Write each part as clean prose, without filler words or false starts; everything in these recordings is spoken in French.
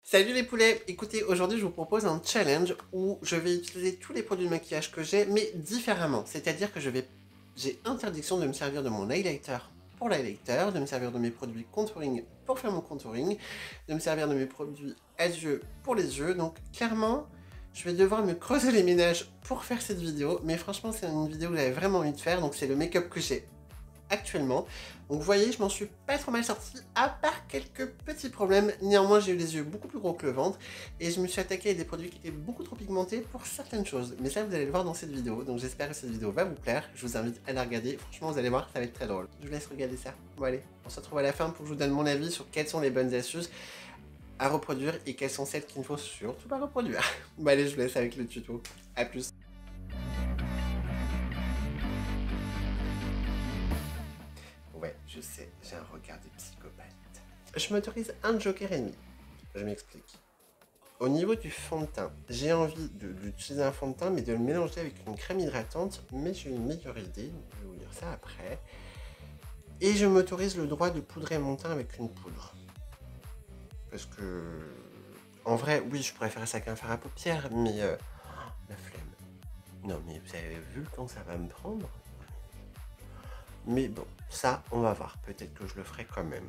Salut les poulets! Écoutez, aujourd'hui je vous propose un challenge où je vais utiliser tous les produits de maquillage que j'ai, mais différemment. C'est-à-dire que j'ai interdiction de me servir de mon highlighter pour l'highlighter, de me servir de mes produits contouring pour faire mon contouring, de me servir de mes produits à yeux pour les yeux. Donc clairement, je vais devoir me creuser les ménages pour faire cette vidéo, mais franchement c'est une vidéo que j'avais vraiment envie de faire, donc c'est le make-up que j'ai actuellement. Donc vous voyez, je m'en suis pas trop mal sortie, à part quelques petits problèmes. Néanmoins, j'ai eu les yeux beaucoup plus gros que le ventre, et je me suis attaqué à des produits qui étaient beaucoup trop pigmentés pour certaines choses. Mais ça, vous allez le voir dans cette vidéo, donc j'espère que cette vidéo va vous plaire. Je vous invite à la regarder, franchement, vous allez voir, ça va être très drôle. Je vous laisse regarder ça. Bon allez, on se retrouve à la fin pour que je vous donne mon avis sur quelles sont les bonnes astuces à reproduire et quelles sont celles qu'il ne faut surtout pas reproduire. Bon allez, je vous laisse avec le tuto. A plus. Ouais, je sais, j'ai un regard de psychopathe. Je m'autorise un joker et demi. Je m'explique. Au niveau du fond de teint, j'ai envie d'utiliser un fond de teint, mais de le mélanger avec une crème hydratante, mais j'ai une meilleure idée, je vais vous dire ça après. Et je m'autorise le droit de poudrer mon teint avec une poudre. Parce que, en vrai, oui, je pourrais faire ça qu'un fard à paupières, mais la flemme. Non, mais vous avez vu le temps que ça va me prendre? Mais bon, ça, on va voir. Peut-être que je le ferai quand même.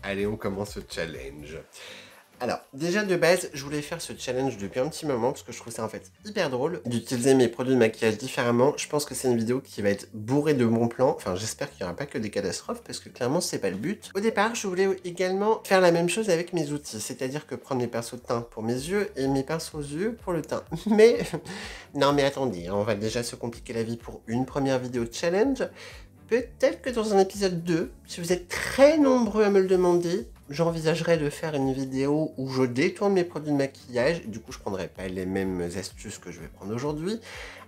Allez, on commence ce challenge. Alors, déjà de base, je voulais faire ce challenge depuis un petit moment parce que je trouve ça en fait hyper drôle d'utiliser mes produits de maquillage différemment. Je pense que c'est une vidéo qui va être bourrée de bons plans. Enfin, j'espère qu'il n'y aura pas que des catastrophes parce que clairement, c'est pas le but. Au départ, je voulais également faire la même chose avec mes outils, c'est-à-dire que prendre mes pinceaux de teint pour mes yeux et mes pinceaux aux yeux pour le teint. Mais, non mais attendez, on va déjà se compliquer la vie pour une première vidéo de challenge. Peut-être que dans un épisode 2, si vous êtes très nombreux à me le demander, j'envisagerais de faire une vidéo où je détourne mes produits de maquillage, du coup je prendrai pas les mêmes astuces que je vais prendre aujourd'hui,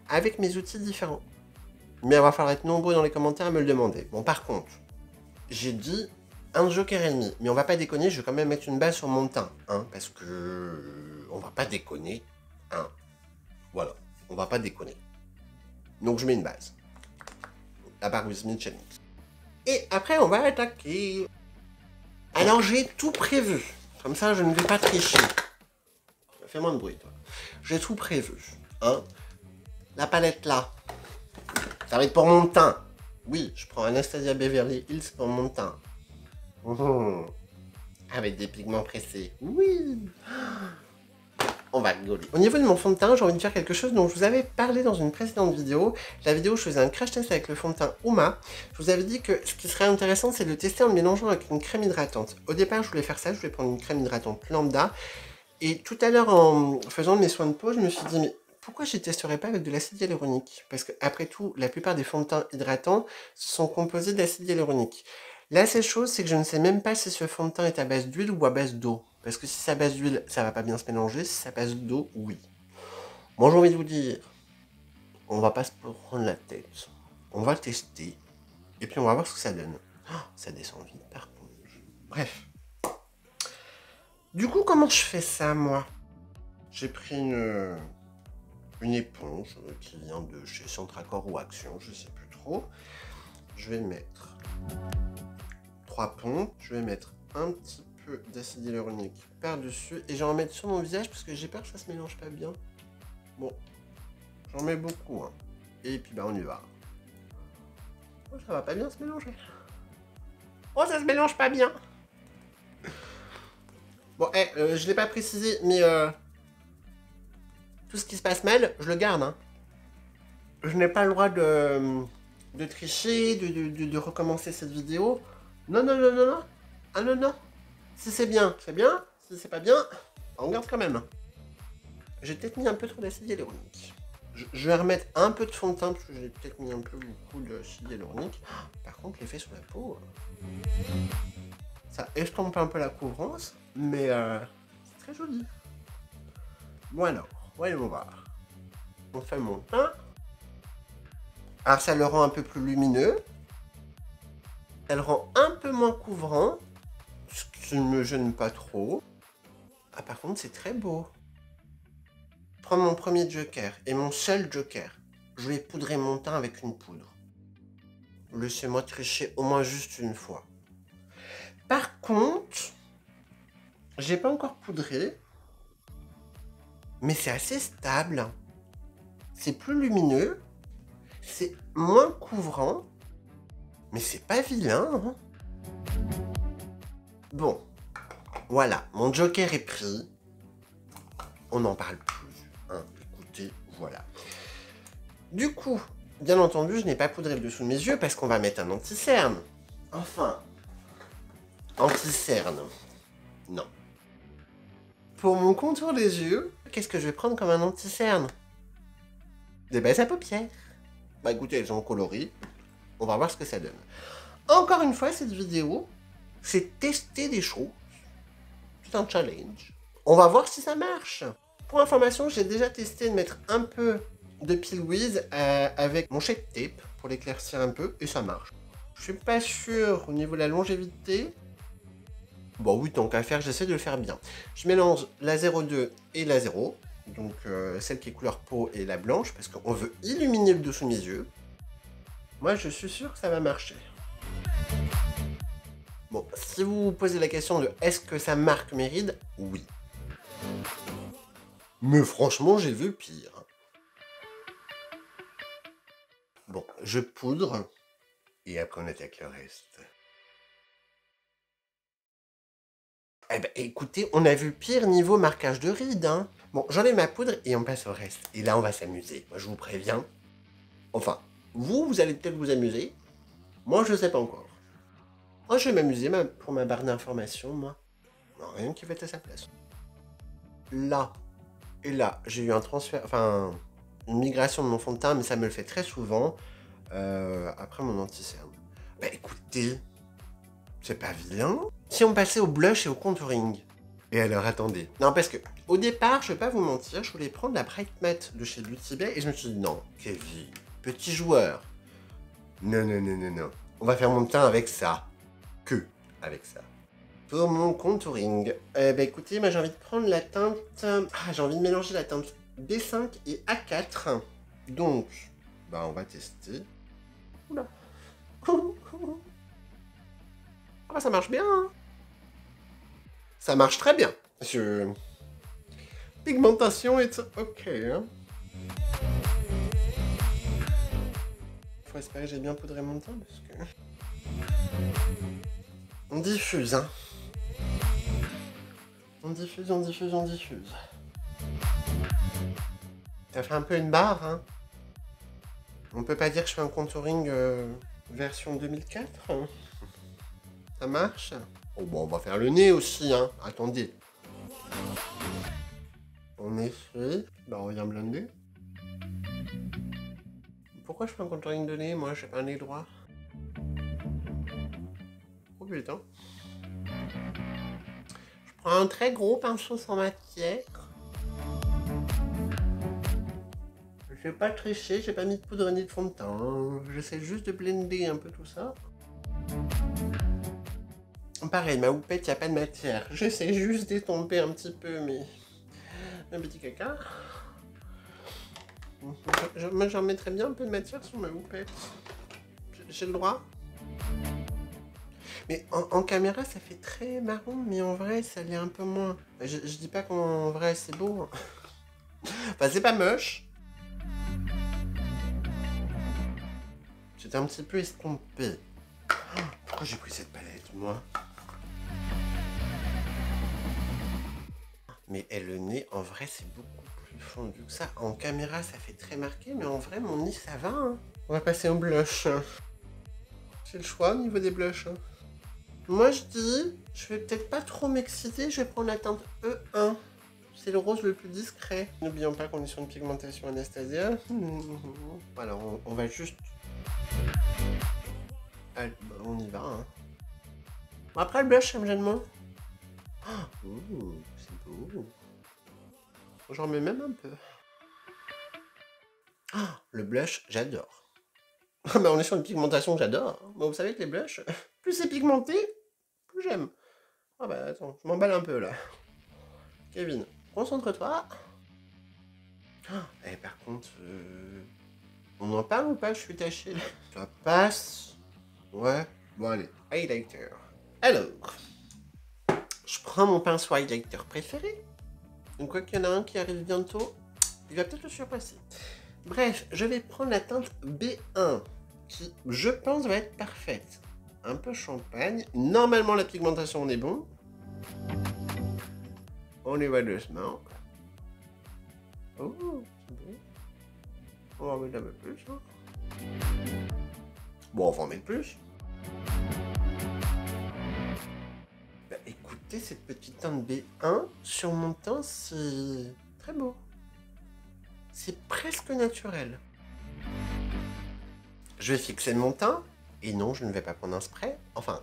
avec mes outils différents. Mais il va falloir être nombreux dans les commentaires à me le demander. Bon par contre, j'ai dit un joker et demi, mais on va pas déconner, je vais quand même mettre une base sur mon teint, hein, parce que on va pas déconner, hein. Voilà, on va pas déconner. Donc je mets une base. La barre with me challenge. Et après, on va attaquer. Alors, j'ai tout prévu. Comme ça, je ne vais pas tricher. Fais moins de bruit, toi. J'ai tout prévu. Hein? La palette là. Ça va être pour mon teint. Oui, je prends Anastasia Beverly Hills pour mon teint. Avec des pigments pressés. Oui. On va rigoler. Au niveau de mon fond de teint, j'ai envie de faire quelque chose dont je vous avais parlé dans une précédente vidéo. La vidéo où je faisais un crash test avec le fond de teint Uma. Je vous avais dit que ce qui serait intéressant, c'est de le tester en le mélangeant avec une crème hydratante. Au départ, je voulais faire ça, je voulais prendre une crème hydratante lambda. Et tout à l'heure, en faisant mes soins de peau, je me suis dit, mais pourquoi je ne testerais pas avec de l'acide hyaluronique? Parce que après tout, la plupart des fonds de teint hydratants sont composés d'acide hyaluronique. La seule chose, c'est que je ne sais même pas si ce fond de teint est à base d'huile ou à base d'eau. Parce que si c'est à base d'huile, ça va pas bien se mélanger. Si c'est à base d'eau, oui. Moi, j'ai envie de vous dire, on va pas se prendre la tête. On va tester. Et puis, on va voir ce que ça donne. Oh, ça descend vite, par contre. Bref. Du coup, comment je fais ça, moi? J'ai pris une éponge qui vient de chez Centracor ou Action, je sais plus trop. Je vais mettre 3 pompes. Je vais mettre un petit peu d'acide hyaluronique par-dessus. Et j'en mettre sur mon visage parce que j'ai peur que ça se mélange pas bien. Bon, j'en mets beaucoup. Hein. Et puis, bah, on y va. Oh, ça va pas bien se mélanger. Oh, ça se mélange pas bien. Bon, je l'ai pas précisé, mais tout ce qui se passe mal, je le garde. Hein. Je n'ai pas le droit de tricher, de recommencer cette vidéo. Non, non, non, non, non. Ah non, non. Si c'est bien, c'est bien. Si c'est pas bien, on garde quand même. J'ai peut-être mis un peu trop d'acide hyaluronique. Je vais remettre un peu de fond de teint parce que j'ai peut-être mis un peu beaucoup d'acide hyaluronique. Par contre, l'effet sur la peau, ça estompe un peu la couvrance, mais c'est très joli. Bon alors, voyons voir. On fait mon teint. Alors ça le rend un peu plus lumineux. Ça le rend un peu moins couvrant. Ce qui ne me gêne pas trop. Ah par contre c'est très beau. Je prends mon premier joker et mon seul joker. Je vais poudrer mon teint avec une poudre. Laissez-moi tricher au moins juste une fois. Par contre, J'ai pas encore poudré. Mais c'est assez stable. C'est plus lumineux. C'est moins couvrant. Mais c'est pas vilain. Hein. Bon. Voilà. Mon joker est pris. On n'en parle plus. Hein. Écoutez, voilà. Du coup, bien entendu, je n'ai pas poudré le dessous de mes yeux parce qu'on va mettre un anti-cerne. Enfin. Anti-cerne. Non. Pour mon contour des yeux, qu'est-ce que je vais prendre comme un anti-cerne? Des bases à paupières. Bah écoutez, elles sont en coloris. On va voir ce que ça donne. Encore une fois, cette vidéo, c'est tester des choses. C'est un challenge. On va voir si ça marche. Pour information, j'ai déjà testé de mettre un peu de Peel Whiz avec mon Shape Tape pour l'éclaircir un peu et ça marche. Je suis pas sûr au niveau de la longévité. Bon oui, tant qu'à faire, j'essaie de le faire bien. Je mélange la 02 et la 0. Donc celle qui est couleur peau et la blanche parce qu'on veut illuminer le dessous de mes yeux. Moi, je suis sûr que ça va marcher. Bon, si vous vous posez la question de est-ce que ça marque mes rides, oui. Mais franchement, j'ai vu pire. Bon, je poudre et après on attaque le reste. Eh ben, écoutez, on a vu pire niveau marquage de rides, hein. Bon, j'enlève ma poudre et on passe au reste. Et là, on va s'amuser. Moi, je vous préviens. Enfin, vous allez peut-être vous amuser. Moi, je sais pas encore. Moi, je vais m'amuser pour ma barre d'information, moi. Non, rien qui va être à sa place. Là et là, j'ai eu un transfert, enfin, une migration de mon fond de teint, mais ça me le fait très souvent. Après mon anti-cerne. Bah écoutez, c'est pas vilain. Si on passait au blush et au contouring. Et alors, attendez. Non, parce que, au départ, je vais pas vous mentir, je voulais prendre la Bright Matte de chez Beauty Bay et je me suis dit, non, Kevin, petit joueur. Non, non, non, non, non. On va faire mon teint avec ça. Que avec ça. Pour mon contouring, bah écoutez, moi j'ai envie de prendre la teinte... j'ai envie de mélanger la teinte B5 et A4. Donc, bah on va tester. Oula. Ah, ça marche bien, hein. Ça marche très bien. Pigmentation, it's ok, hein. Faut espérer que j'ai bien poudré mon teint, parce que... On diffuse, hein. On diffuse, on diffuse, on diffuse. Ça fait un peu une barre, hein. On peut pas dire que je fais un contouring version 2004, hein. Ça marche. Oh bon, on va faire le nez aussi, hein. Attendez. On essuie. Bah, on vient blender. Pourquoi je fais un contouring de nez? Moi, j'ai pas un nez droit. Oh putain. Je prends un très gros pinceau sans matière. Je vais pas tricher, j'ai pas mis de poudre ni de fond de teint. J'essaie juste de blender un peu tout ça. Pareil, ma houppette, y a pas de matière. J'essaie juste d'étomper un petit peu mes petits caca. Moi, j'en mettrais bien un peu de matière sur ma houppette. J'ai le droit. Mais en caméra, ça fait très marron, mais en vrai, ça l'est un peu moins. Je dis pas qu'en vrai, c'est beau. Enfin, c'est pas moche. C'est un petit peu estompé. Pourquoi j'ai pris cette palette, moi? Mais le nez, en vrai, c'est beaucoup plus fondu que ça. En caméra, ça fait très marqué, mais en vrai, mon nez, ça va, hein. On va passer au blush. J'ai le choix au niveau des blushs. Moi, je dis, je vais peut-être pas trop m'exciter, je vais prendre la teinte E1. C'est le rose le plus discret. N'oublions pas qu'on est sur une pigmentation Anastasia. Alors, on va juste... Allez, bah, on y va, hein. Après, le blush, ça me gêne moins. Oh, c'est beau. J'en mets même un peu. Le blush, j'adore. Bah, on est sur une pigmentation que j'adore. Bah, vous savez que les blushs, plus c'est pigmenté, plus j'aime. Ah bah attends, je m'emballe un peu là. Kevin, concentre-toi. Et par contre, on en parle ou pas? Je suis taché là. Ça passe. Ouais, bon allez, highlighter. Alors, Je prends mon pinceau highlighter préféré. Donc quoi qu'il y en a un qui arrive bientôt, il va peut-être le surpasser. Bref, je vais prendre la teinte B1, qui, je pense, va être parfaite. Un peu champagne. Normalement, la pigmentation, on est bon. On y va doucement. Oh, c'est bon. On va en mettre un peu plus. Hein. Bon, on va en mettre plus. Bah, écoutez, cette petite teinte B1 sur mon teint, c'est très beau. C'est presque naturel. Je vais fixer mon teint. Et non, je ne vais pas prendre un spray. Enfin,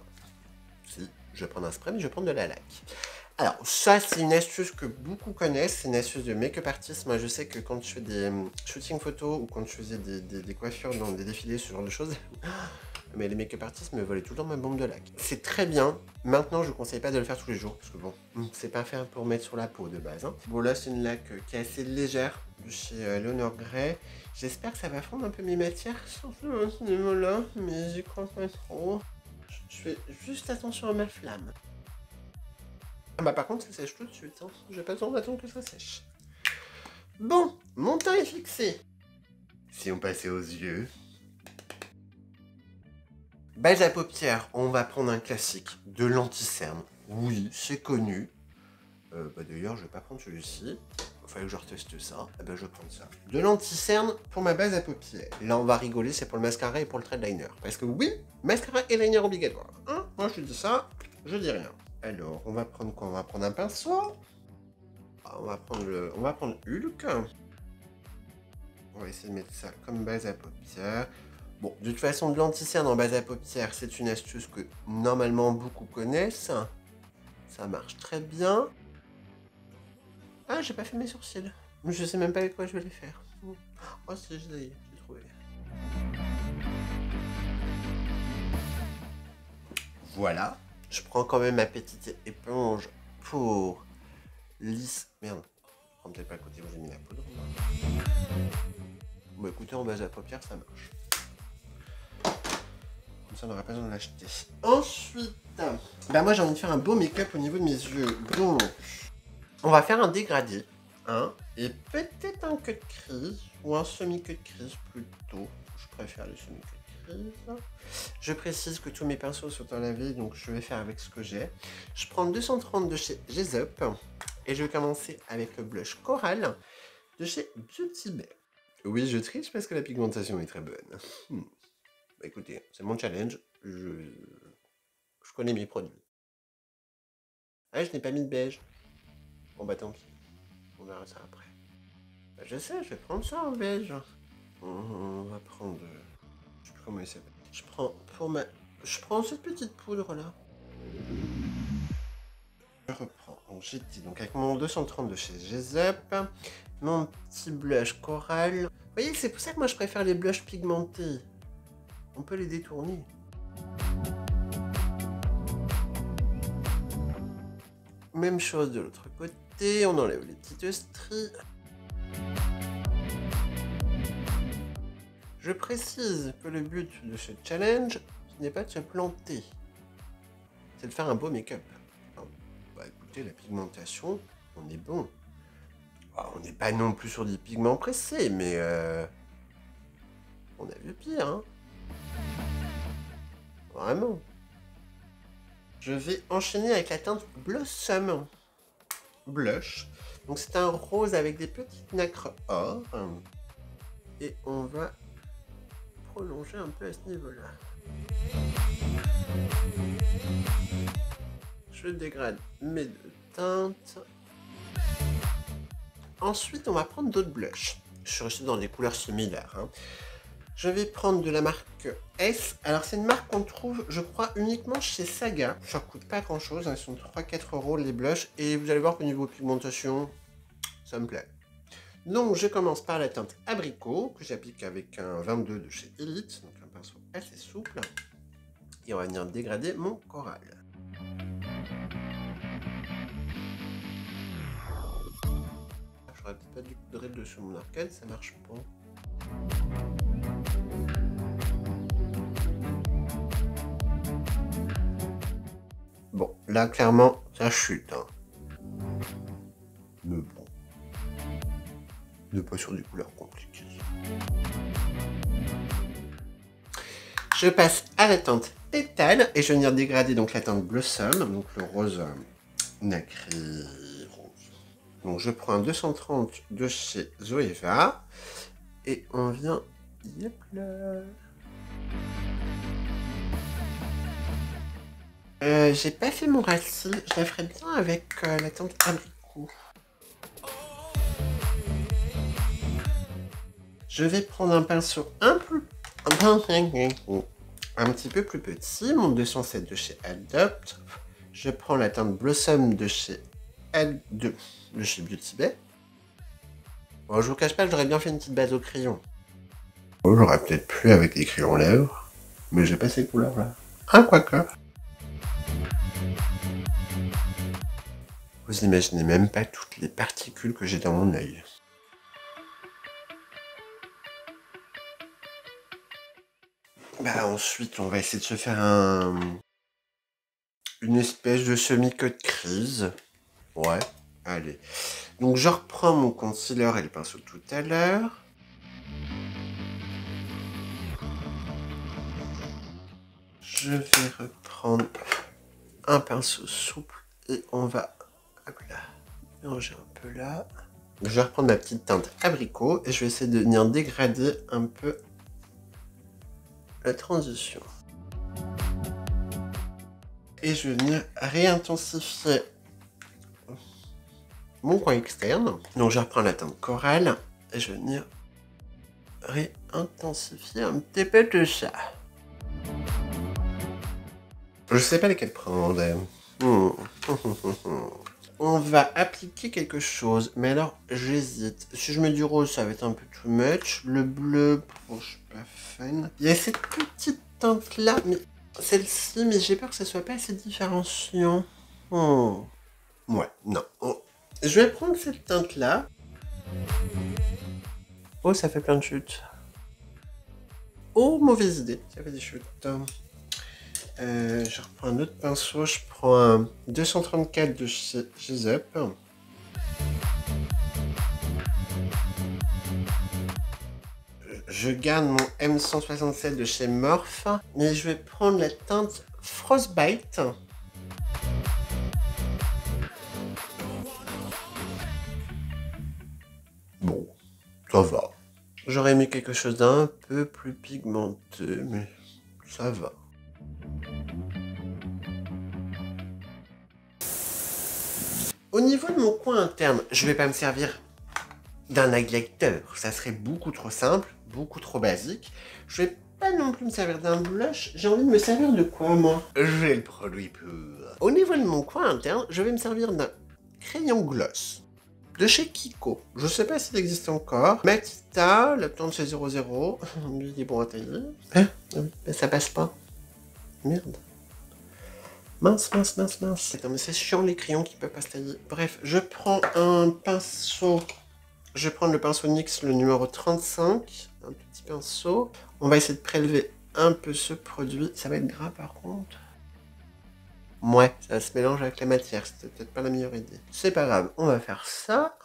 si, je vais prendre un spray, mais je vais prendre de la laque. Alors, ça, c'est une astuce que beaucoup connaissent. C'est une astuce de make-up artist. Moi, je sais que quand je fais des shootings photos ou quand je faisais des coiffures dans des défilés, ce genre de choses, mais les make-up artistes me volaient tout le temps ma bombe de laque. C'est très bien. Maintenant, je ne conseille pas de le faire tous les jours. Parce que bon, c'est pas fait pour mettre sur la peau de base. Hein. Bon, là, c'est une laque qui est assez légère de chez Leonor Grey. J'espère que ça va fondre un peu mes matières, surtout à ce niveau-là, mais j'y crois pas trop. Je fais juste attention à ma flamme. Ah bah par contre, ça sèche tout de suite, hein. J'ai pas besoin d'attendre que ça sèche. Bon, mon teint est fixé. Si on passait aux yeux... Base à paupières, on va prendre un classique, de l'anti-cerne. Oui, c'est connu. Bah d'ailleurs, je vais pas prendre celui-ci. Il fallait que je reteste ça. Eh ben, je vais prendre ça. De l'anti-cerne pour ma base à paupières. Là, on va rigoler, c'est pour le mascara et pour le trait de liner. Parce que oui, mascara et liner obligatoire. Hein, moi, je dis ça, je dis rien. Alors, on va prendre quoi? On va prendre un pinceau. On va prendre Hulk. On va essayer de mettre ça comme base à paupières. Bon, de toute façon, de l'anti-cerne en base à paupières, c'est une astuce que normalement beaucoup connaissent. Ça marche très bien. Ah, j'ai pas fait mes sourcils. Je sais même pas avec quoi je vais les faire. Oh, si, j'ai trouvé. Voilà. Je prends quand même ma petite éponge pour lisse. Merde. Je prends peut-être pas le côté où j'ai mis la poudre. Bon, écoutez, en base à paupières, ça marche. Comme ça, on n'aura pas besoin de l'acheter. Ensuite, bah moi, j'ai envie de faire un beau make-up au niveau de mes yeux. Donc, on va faire un dégradé, hein, et peut-être un cut crease, ou un semi-cut crease plutôt. Je préfère le semi-cut crease. Je précise que tous mes pinceaux sont en lavé, donc je vais faire avec ce que j'ai. Je prends 230 de chez Gezup, et je vais commencer avec le blush Coral de chez Beauty Bay. Oui, je triche parce que la pigmentation est très bonne. Bah, écoutez, c'est mon challenge, je connais mes produits. Ah, je n'ai pas mis de beige. Bon bah tant pis, on verra ça après. Bah, je sais, je vais prendre ça en beige. On va prendre... Je sais plus comment il s'appelle. Je prends cette petite poudre là. Je reprends. Donc j'ai dit, donc avec mon 230 de chez Gezup, mon petit blush Coral. Vous voyez, c'est pour ça que moi je préfère les blushs pigmentés. On peut les détourner. Même chose de l'autre côté, on enlève les petites stries. Je précise que le but de ce challenge, ce n'est pas de se planter, c'est de faire un beau make-up. Bah écoutez, la pigmentation, on est bon. Bah, on n'est pas non plus sur des pigments pressés, mais on a vu pire, hein. Vraiment. Je vais enchaîner avec la teinte Blossom Blush. Donc c'est un rose avec des petites nacres or. Et on va prolonger un peu à ce niveau-là. Je dégrade mes deux teintes. Ensuite, on va prendre d'autres blushs. Je suis resté dans des couleurs similaires. Hein. Je vais prendre de la marque S. Alors, c'est une marque qu'on trouve, je crois, uniquement chez Saga. Ça coûte pas grand-chose. Hein. Ils sont 3-4 € les blushs. Et vous allez voir qu'au niveau pigmentation, ça me plaît. Donc, je commence par la teinte Abricot, que j'applique avec un 22 de chez Elite. Donc, un pinceau assez souple. Et on va venir dégrader mon coral. J'aurais peut-être pas dû poudrer dessus mon arcade, ça marche pas. Bon, là, clairement, Ça chute, hein. Mais bon. On n'est pas sur des couleurs compliquées. Je passe à la teinte Pétale et je vais venir dégrader donc la teinte Blossom, donc le rose nacré rose. Donc je prends un 230 de chez Zoeva et on vient, yep là. J'ai pas fait mon racine, je la ferai bien avec la teinte abricot. Je vais prendre un pinceau un petit peu plus petit, mon 207 de chez Adopt. Je prends la teinte Blossom de chez Beauty Bay. Bon, je vous cache pas que j'aurais bien fait une petite base au crayon. Oh, j'aurais peut-être pu avec les crayons lèvres, mais j'ai pas ces couleurs-là. Ah, quoique. Vous imaginez même pas toutes les particules que j'ai dans mon œil. Bah ensuite, on va essayer de se faire une espèce de semi-cut crease. Ouais, allez. Donc je reprends mon concealer et le pinceau tout à l'heure. Je vais reprendre un pinceau souple et on va mélanger un peu là. Je vais reprendre ma petite teinte abricot et je vais essayer de venir dégrader un peu la transition. Et je vais venir réintensifier mon coin externe. Donc je reprends la teinte corail et je vais venir réintensifier un petit peu de ça. Je sais pas lesquels prendre. On va appliquer quelque chose, mais alors j'hésite. Si je mets du rose, ça va être un peu too much. Le bleu, bon, je suis pas fan. Il y a cette petite teinte là, mais celle-ci, mais j'ai peur que ça soit pas assez différenciant. Ouais, non. Je vais prendre cette teinte là. Oh, ça fait plein de chutes. Oh, mauvaise idée, ça fait des chutes. Je reprends un autre pinceau, je prends un 234 de chez Up. Je garde mon M167 de chez Morphe, mais je vais prendre la teinte Frostbite. Bon, ça va. J'aurais mis quelque chose d'un peu plus pigmenté, mais ça va. Au niveau de mon coin interne, je vais pas me servir d'un highlighter. Ça serait beaucoup trop simple, beaucoup trop basique. Je vais pas non plus me servir d'un blush. J'ai envie de me servir de quoi, moi? J'ai le produit pour. Au niveau de mon coin interne, je vais me servir d'un crayon gloss de chez Kiko. Je sais pas s'il existe encore. Matita, la teinte chez 00. Lui, il est bon à tailler. Hein? Ça passe pas. Merde. Mince. Attends, mais c'est chiant les crayons qui peuvent pas se tailler. Bref, je prends un pinceau. Je vais prendre le pinceau NYX, le numéro 35. Un petit pinceau. On va essayer de prélever un peu ce produit. Ça va être gras par contre. Ouais, ça se mélange avec la matière. C'était peut-être pas la meilleure idée. C'est pas grave, on va faire ça.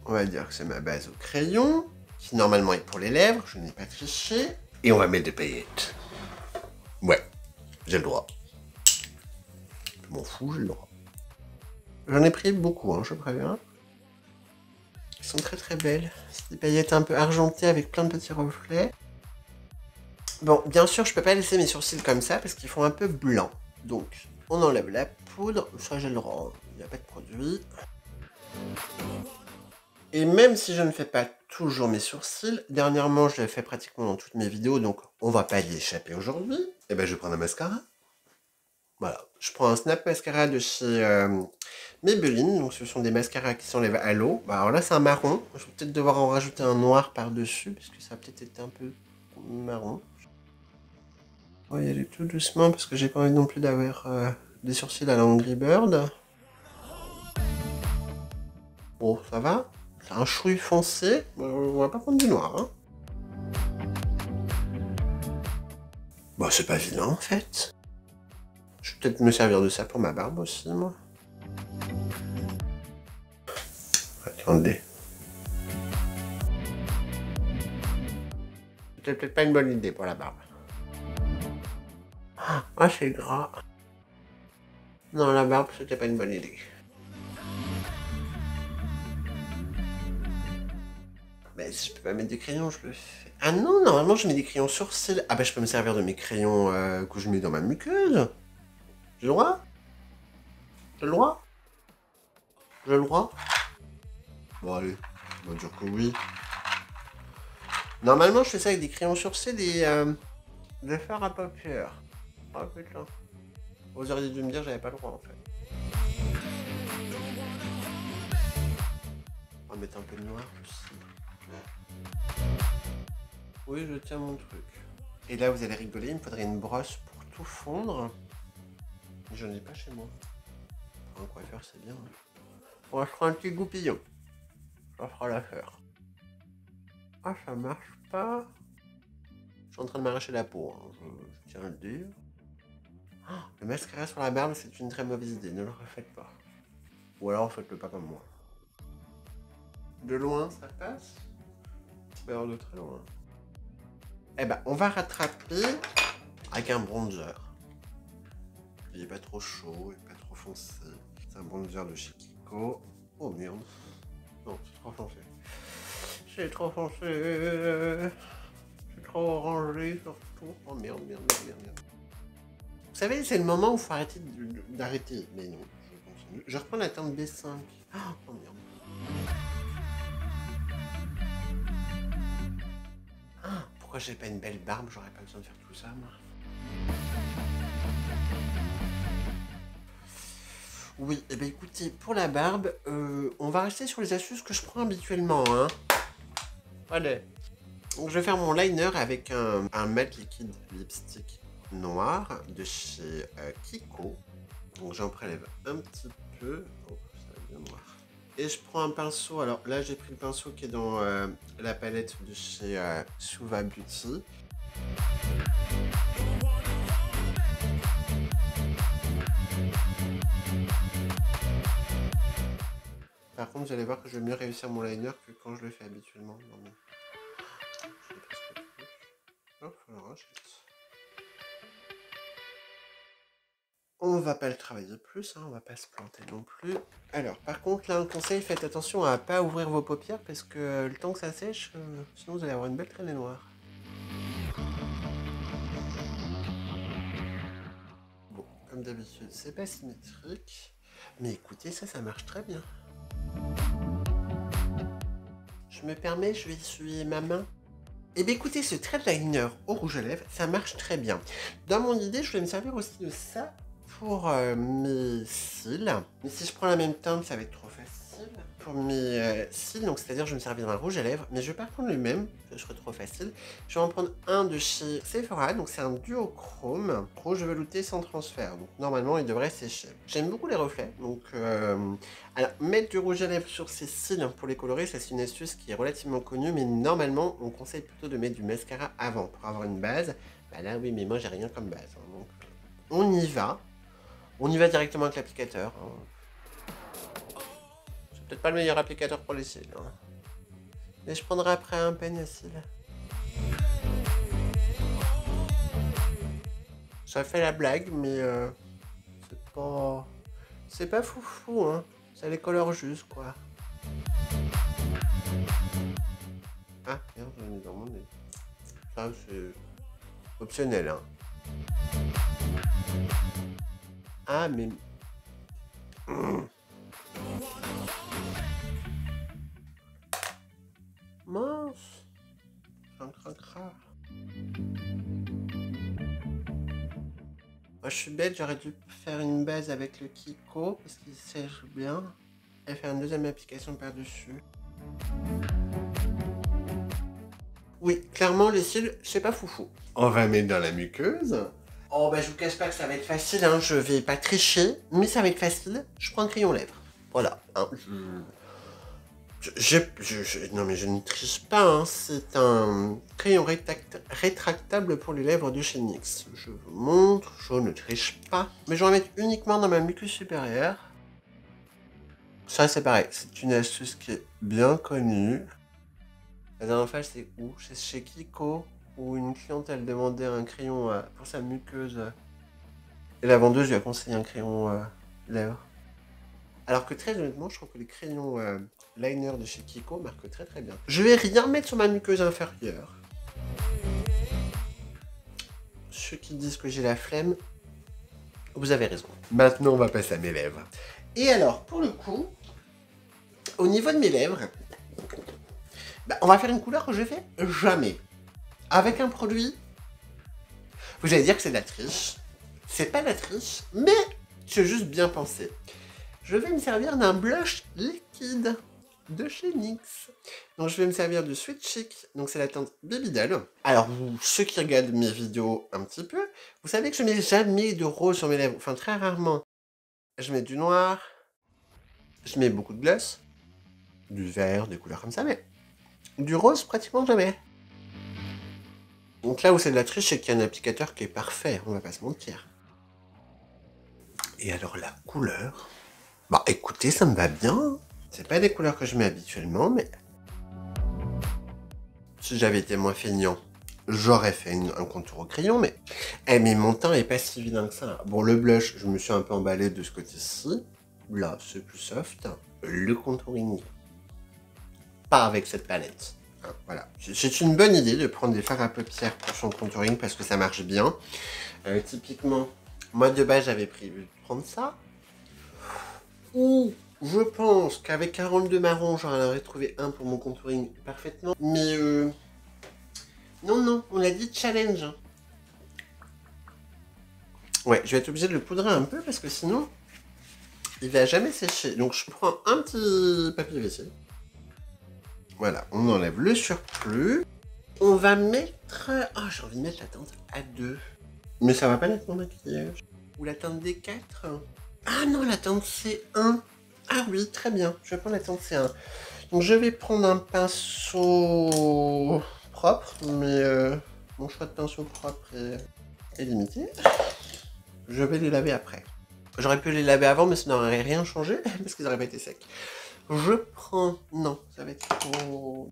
On va dire que c'est ma base au crayon. Qui normalement est pour les lèvres. Je n'ai pas triché. Et on va mettre des paillettes. Ouais, j'ai le droit. Je m'en fous, j'ai le droit. J'en ai pris beaucoup, hein, je préviens. Elles sont très très belles. C'est des paillettes un peu argentées avec plein de petits reflets. Bon, bien sûr, je peux pas laisser mes sourcils comme ça parce qu'ils font un peu blanc. Donc, on enlève la poudre. Ça, j'ai le droit. Il n'y a pas de produit. Et même si je ne fais pas toujours mes sourcils, dernièrement, je l'ai fait pratiquement dans toutes mes vidéos, donc on va pas y échapper aujourd'hui. Et ben, je vais prendre un mascara. Voilà, je prends un Snap Mascara de chez Maybelline, donc ce sont des mascaras qui s'enlèvent à l'eau. Bah, alors là c'est un marron, je vais peut-être devoir en rajouter un noir par-dessus, parce que ça a peut-être été un peu marron. On va y aller tout doucement, parce que j'ai pas envie non plus d'avoir des sourcils à la Angry Bird. Bon, ça va, c'est un chouille foncé, on va pas prendre du noir. Hein. Bah c'est pas vilain en fait. Je vais peut-être me servir de ça pour ma barbe aussi, moi. Attendez. C'était peut-être pas une bonne idée pour la barbe. Ah, c'est gras. Non, la barbe, c'était pas une bonne idée. Mais si je peux pas mettre des crayons, je le fais. Ah non, normalement, je mets des crayons sourcils. Ah bah, je peux me servir de mes crayons que je mets dans ma muqueuse. J'ai le droit? J'ai le droit? J'ai le droit? Bon, allez, on va dire que oui. Normalement, je fais ça avec des crayons sourcils et de faire à paupières. Oh putain. Vous auriez dû me dire que j'avais pas le droit en fait. On va mettre un peu de noir aussi. Oui, je tiens mon truc. Et là, vous allez rigoler, il me faudrait une brosse pour tout fondre. Je n'en ai pas chez moi. Pour un coiffeur, c'est bien. On va faire un petit goupillon. Ça fera l'affaire. Ah, ça marche pas. Je suis en train de m'arracher la peau, hein. Je tiens à le dire. Oh, le mascara sur la barbe, c'est une très mauvaise idée. Ne le refaites pas. Ou alors, faites-le pas comme moi. De loin, ça passe. Mais alors de très loin. Eh ben, on va rattraper avec un bronzer. Il est pas trop chaud, il est pas trop foncé. C'est un bronzer de chez Kiko. Oh merde. Non, c'est trop foncé. C'est trop foncé. C'est trop orangé surtout. Oh merde, merde, merde, merde, merde. Vous savez, c'est le moment où il faut arrêter d'arrêter. Mais non, je continue. Je reprends la teinte B5. Oh merde. Pourquoi j'ai pas une belle barbe? J'aurais pas besoin de faire tout ça, moi. Oui, et ben écoutez, pour la barbe, on va rester sur les astuces que je prends habituellement, hein. Allez. Donc je vais faire mon liner avec un matte liquide lipstick noir de chez Kiko. Donc j'en prélève un petit peu. Oh, ça va bien noir. Et je prends un pinceau, alors là j'ai pris le pinceau qui est dans la palette de chez Suva Beauty. Par contre, vous allez voir que je vais mieux réussir mon liner que quand je le fais habituellement. Non, mais... Hop, alors, on va pas le travailler plus, hein, on va pas se planter non plus. Alors, par contre, là, un conseil, faites attention à pas ouvrir vos paupières parce que le temps que ça sèche, sinon vous allez avoir une belle traînée noire. Bon, comme d'habitude, c'est pas symétrique. Mais écoutez, ça marche très bien. Je me permets, je vais essuyer ma main. Et bien écoutez, ce trait liner au rouge à lèvres, ça marche très bien. Dans mon idée, je vais me servir aussi de ça pour mes cils. Mais si je prends la même teinte, ça va être trop facile. Pour mes cils, donc c'est-à-dire je vais me servir d'un rouge à lèvres, mais je vais pas prendre le même, ce serait trop facile. Je vais en prendre un de chez Sephora, donc c'est un duochrome, rouge velouté sans transfert. Donc normalement, il devrait sécher. J'aime beaucoup les reflets, donc... Alors, mettre du rouge à lèvres sur ses cils pour les colorer, ça c'est une astuce qui est relativement connue, mais normalement, on conseille plutôt de mettre du mascara avant pour avoir une base. Bah là, oui, mais moi, j'ai rien comme base. Hein, donc, on y va. On y va directement avec l'applicateur. Hein. C'est peut-être pas le meilleur applicateur pour les cils. Hein. Mais je prendrai après un peigne à cils. Ça fait la blague, mais c'est pas foufou, hein. Ça les colore juste, quoi. Ah, merde, j'en ai mis dans mon nez. Ça, c'est optionnel, hein. Ah, mais... Mince. Un cracra. Moi, je suis bête, j'aurais dû faire une base avec le Kiko, parce qu'il sèche bien. Et faire une deuxième application par-dessus. Oui, clairement, les cils, c'est pas foufou. On va mettre dans la muqueuse. Oh, bah, je vous cache pas que ça va être facile, hein. Je vais pas tricher, mais ça va être facile. Je prends un crayon lèvres. Voilà. Hein. Non, mais je ne triche pas, hein. C'est un crayon rétractable pour les lèvres de chez NYX. Je vous montre, je ne triche pas. Mais je vais en mettre uniquement dans ma muqueuse supérieure. Ça, c'est pareil. C'est une astuce qui est bien connue. La dernière fois, c'est où? Chez Kiko, où une cliente, elle demandait un crayon pour sa muqueuse. Et la vendeuse lui a conseillé un crayon lèvres. Alors que très honnêtement, je trouve que les crayons liner de chez Kiko marquent très très bien. Je vais rien mettre sur ma muqueuse inférieure. Ceux qui disent que j'ai la flemme, vous avez raison. Maintenant, on va passer à mes lèvres. Et alors, pour le coup, au niveau de mes lèvres, bah, on va faire une couleur que je fais jamais. Avec un produit, vous allez dire que c'est de la triche. C'est pas de la triche, mais c'est juste bien pensé. Je vais me servir d'un blush liquide de chez NYX. Donc je vais me servir du Sweet Chic, donc c'est la teinte Baby Doll. Alors ceux qui regardent mes vidéos un petit peu, vous savez que je mets jamais de rose sur mes lèvres, enfin très rarement. Je mets du noir, je mets beaucoup de gloss, du vert, des couleurs comme ça, mais du rose pratiquement jamais. Donc là où c'est de la triche, c'est qu'il y a un applicateur qui est parfait, on va pas se mentir. Et alors la couleur, bah écoutez, ça me va bien. C'est pas des couleurs que je mets habituellement, mais si j'avais été moins feignant, j'aurais fait un contour au crayon, mais... Eh, mais mon teint est pas si vilain que ça. Bon, le blush, je me suis un peu emballé de ce côté-ci. Là, c'est plus soft. Le contouring, pas avec cette palette. Hein, voilà. C'est une bonne idée de prendre des fards à paupières pour son contouring parce que ça marche bien. Typiquement, moi de base, j'avais prévu de prendre ça. Ou je pense qu'avec Carole de Marron, j'en aurais trouvé un pour mon contouring parfaitement. Mais non, on a dit challenge. Ouais, je vais être obligé de le poudrer un peu parce que sinon, il va jamais sécher. Donc je prends un petit papier WC. Voilà, on enlève le surplus. On va mettre... Oh, j'ai envie de mettre la teinte A2. Mais ça va pas être mon maquillage. Ou la teinte D4. Ah non, la teinte C1. Ah oui, très bien. Je vais prendre la teinte C1. Donc je vais prendre un pinceau propre, mais mon choix de pinceau propre est limité. Je vais les laver après. J'aurais pu les laver avant, mais ça n'aurait rien changé, parce qu'ils n'auraient pas été secs. Je prends... Non, ça va être trop...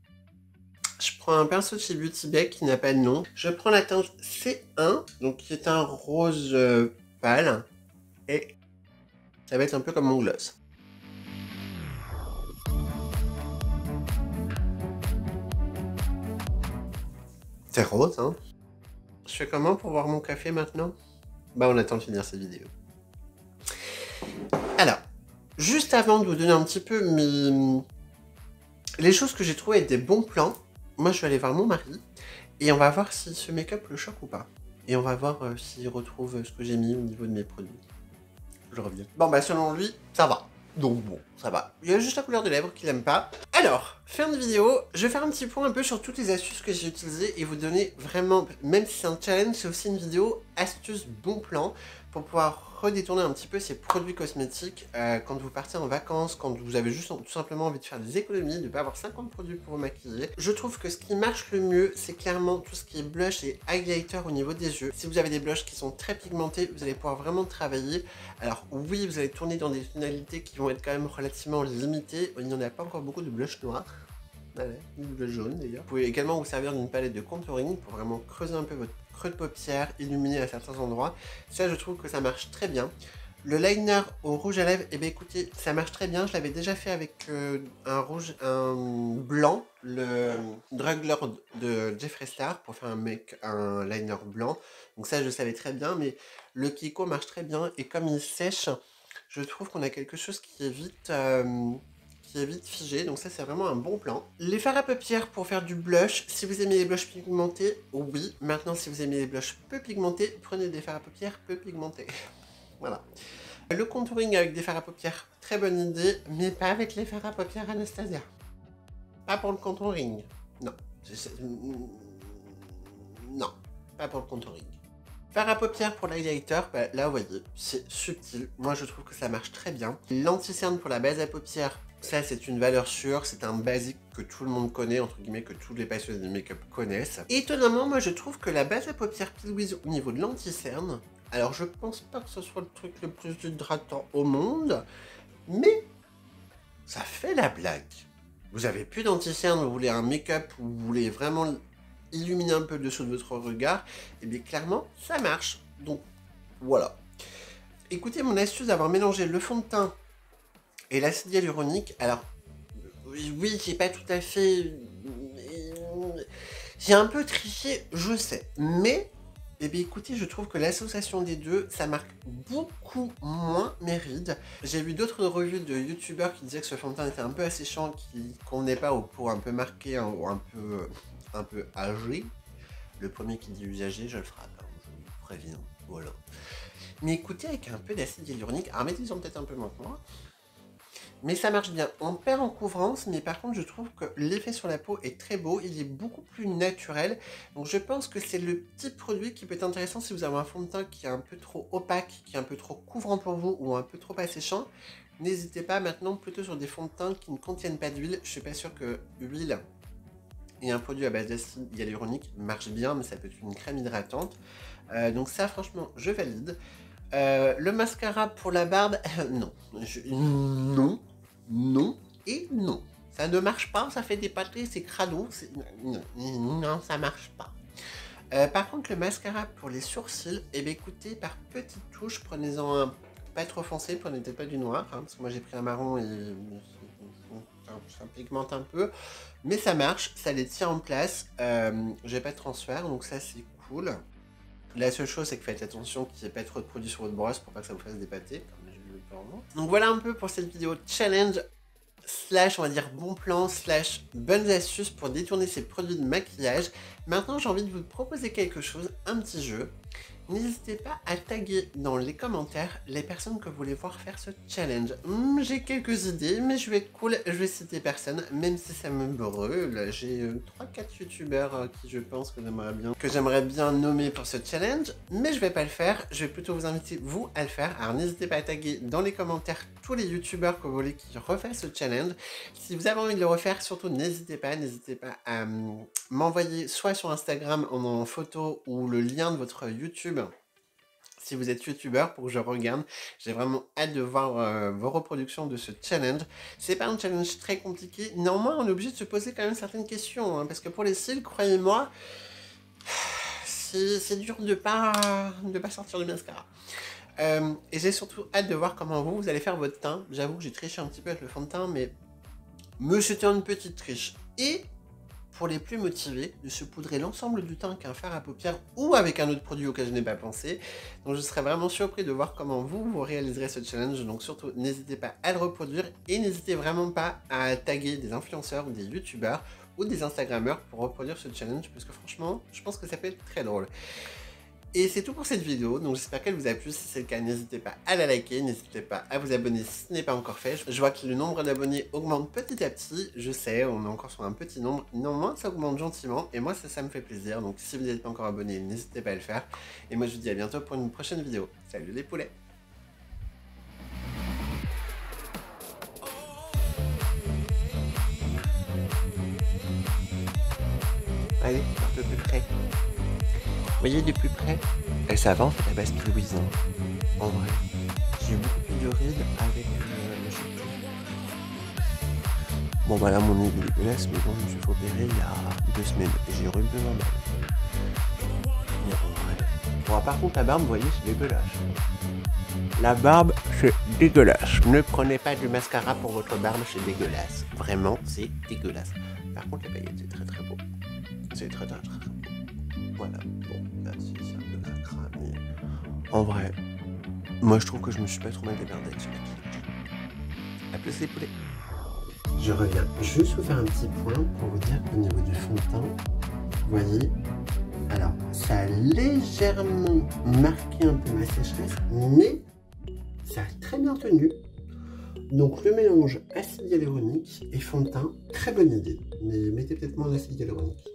Je prends un pinceau de chez Beauty Bay qui n'a pas de nom. Je prends la teinte C1, donc qui est un rose pâle. Et ça va être un peu comme mon gloss. C'est rose, hein. Je fais comment pour boire mon café maintenant? Bah on attend de finir cette vidéo. Alors, juste avant de vous donner un petit peu les choses que j'ai trouvées être des bons plans, moi je vais aller voir mon mari et on va voir si ce make-up le choque ou pas. Et on va voir s'il retrouve ce que j'ai mis au niveau de mes produits. Je reviens. Bon bah selon lui, ça va. Donc bon, ça va. Il y a juste la couleur de lèvres qu'il aime pas. Alors, fin de vidéo, je vais faire un petit point un peu sur toutes les astuces que j'ai utilisées et vous donner vraiment, même si c'est un challenge, c'est aussi une vidéo astuce bon plan pour pouvoir redétourner un petit peu ces produits cosmétiques quand vous partez en vacances, quand vous avez juste tout simplement envie de faire des économies, de ne pas avoir 50 produits pour vous maquiller. Je trouve que ce qui marche le mieux, c'est clairement tout ce qui est blush et highlighter au niveau des yeux. Si vous avez des blushs qui sont très pigmentés, vous allez pouvoir vraiment travailler. Alors oui, vous allez tourner dans des tonalités qui vont être quand même relativement limitées. Il n'y en a pas encore beaucoup de blush noir. Ouais, ni de blush jaune d'ailleurs. Vous pouvez également vous servir d'une palette de contouring pour vraiment creuser un peu votre creux de paupière, illuminer à certains endroits. Ça, je trouve que ça marche très bien. Le liner au rouge à lèvres, eh bien écoutez, ça marche très bien. Je l'avais déjà fait avec un blanc, le Drug Lord de Jeffree Star pour faire un liner blanc. Donc ça, je savais très bien, mais le Kiko marche très bien et comme il sèche, je trouve qu'on a quelque chose qui est vite figé, donc ça c'est vraiment un bon plan. Les fards à paupières pour faire du blush, si vous aimez les blushs pigmentés, oui. Maintenant si vous aimez les blushs peu pigmentés, prenez des fards à paupières peu pigmentés. Voilà. Le contouring avec des fards à paupières, très bonne idée, mais pas avec les fards à paupières Anastasia. Pas pour le contouring. Non. Non, pas pour le contouring. Fard à paupières pour l'highlighter, bah, là vous voyez, c'est subtil. Moi je trouve que ça marche très bien. L'anti-cerne pour la base à paupières, ça c'est une valeur sûre, c'est un basique que tout le monde connaît, entre guillemets, que tous les passionnés de make-up connaissent. Et étonnamment, moi je trouve que la base à paupières Pilwiz au niveau de l'anti-cerne, alors je pense pas que ce soit le truc le plus hydratant au monde, mais ça fait la blague. Vous avez plus d'anti-cerne, vous voulez un make-up, vous voulez vraiment illuminer un peu le dessous de votre regard, et bien clairement, ça marche. Donc, voilà. Écoutez mon astuce d'avoir mélangé le fond de teint et l'acide hyaluronique. Alors, oui, j'ai pas tout à fait... J'ai un peu triché, je sais. Mais, eh bien, écoutez, je trouve que l'association des deux, ça marque beaucoup moins mes rides. J'ai vu d'autres revues de youtubeurs qui disaient que ce fond de teint était un peu asséchant, qui convenait pas aux peaux un peu marquées hein, ou un peu âgées. Le premier qui dit usagé, je le frappe. Hein, je vous préviens. Voilà. Mais écoutez, avec un peu d'acide hyaluronique, alors mettez-en peut-être un peu maintenant. Mais ça marche bien. On perd en couvrance, mais par contre, je trouve que l'effet sur la peau est très beau. Il est beaucoup plus naturel. Donc, je pense que c'est le petit produit qui peut être intéressant si vous avez un fond de teint qui est un peu trop opaque, qui est un peu trop couvrant pour vous ou un peu trop asséchant. N'hésitez pas maintenant plutôt sur des fonds de teint qui ne contiennent pas d'huile. Je suis pas sûr que l'huile et un produit à base d'acide hyaluronique marche bien, mais ça peut être une crème hydratante. Donc ça, franchement, je valide. Le mascara pour la barbe, non. Non et non. Ça ne marche pas, ça fait des pâtés, c'est crado. Non, ça marche pas. Par contre, le mascara pour les sourcils, eh bien écoutez, par petites touches, prenez-en un pas trop foncé, prenez peut-être pas du noir, hein, parce que moi j'ai pris un marron et ça pigmente un peu. Mais ça marche, ça les tient en place. J'ai pas de transfert, donc ça c'est cool. La seule chose, c'est que faites attention qu'il n'y ait pas trop de produits sur votre brosse pour pas que ça vous fasse des pâtés, comme j'ai vu auparavant. Donc voilà un peu pour cette vidéo challenge, slash on va dire bon plan, slash bonnes astuces pour détourner ces produits de maquillage. Maintenant, j'ai envie de vous proposer quelque chose, un petit jeu. N'hésitez pas à taguer dans les commentaires les personnes que vous voulez voir faire ce challenge. J'ai quelques idées, mais je vais être cool, je vais citer personne, même si ça me brûle. J'ai 3-4 youtubeurs qui je pense que j'aimerais bien nommer pour ce challenge, mais je vais pas le faire. Je vais plutôt vous inviter, vous, à le faire. Alors n'hésitez pas à taguer dans les commentaires tous les youtubeurs que vous voulez qui refassent ce challenge. Si vous avez envie de le refaire, surtout n'hésitez pas à m'envoyer soit sur Instagram en photo ou le lien de votre YouTube si vous êtes youtubeur pour que je regarde. J'ai vraiment hâte de voir vos reproductions de ce challenge. C'est pas un challenge très compliqué. Néanmoins, on est obligé de se poser quand même certaines questions hein, parce que pour les cils, croyez-moi, c'est dur de pas sortir du mascara. Et j'ai surtout hâte de voir comment vous allez faire votre teint. J'avoue que j'ai triché un petit peu avec le fond de teint, mais c'était une petite triche. Et pour les plus motivés, de se poudrer l'ensemble du teint qu'un fard à paupières ou avec un autre produit auquel je n'ai pas pensé. Donc je serais vraiment surpris de voir comment vous réaliserez ce challenge. Donc surtout, n'hésitez pas à le reproduire et n'hésitez vraiment pas à taguer des influenceurs ou des youtubeurs ou des instagrammeurs pour reproduire ce challenge parce que franchement, je pense que ça peut être très drôle. Et c'est tout pour cette vidéo, donc j'espère qu'elle vous a plu. Si c'est le cas, n'hésitez pas à la liker, n'hésitez pas à vous abonner si ce n'est pas encore fait. Je vois que le nombre d'abonnés augmente petit à petit, je sais, on est encore sur un petit nombre. Néanmoins, ça augmente gentiment, et moi ça me fait plaisir. Donc si vous n'êtes pas encore abonné, n'hésitez pas à le faire. Et moi je vous dis à bientôt pour une prochaine vidéo. Salut les poulets! Allez, un peu plus près. Vous voyez de plus près, ça va en fait la base Louise. En vrai, j'ai eu beaucoup plus de rides avec le chouchou. Bon bah là mon nez est dégueulasse, mais bon, je me suis fait opérer il y a 2 semaines et j'ai rublement mal. Mais en vrai. Bon, par contre la barbe, vous voyez, c'est dégueulasse. La barbe, c'est dégueulasse. Ne prenez pas du mascara pour votre barbe, c'est dégueulasse. Vraiment, c'est dégueulasse. Par contre, les paillettes, c'est très très beau. C'est très très beau. Voilà, bon, là c'est un peu la crame, mais en vrai, moi je trouve que je me suis pas trop mal débardé avec ce maquillage. A plus les poulets. Je reviens juste vous faire un petit point pour vous dire qu'au niveau du fond de teint, vous voyez, alors ça a légèrement marqué un peu ma sécheresse, mais ça a très bien tenu. Donc le mélange acide hyaluronique et fond de teint, très bonne idée, mais mettez peut-être moins d'acide hyaluronique.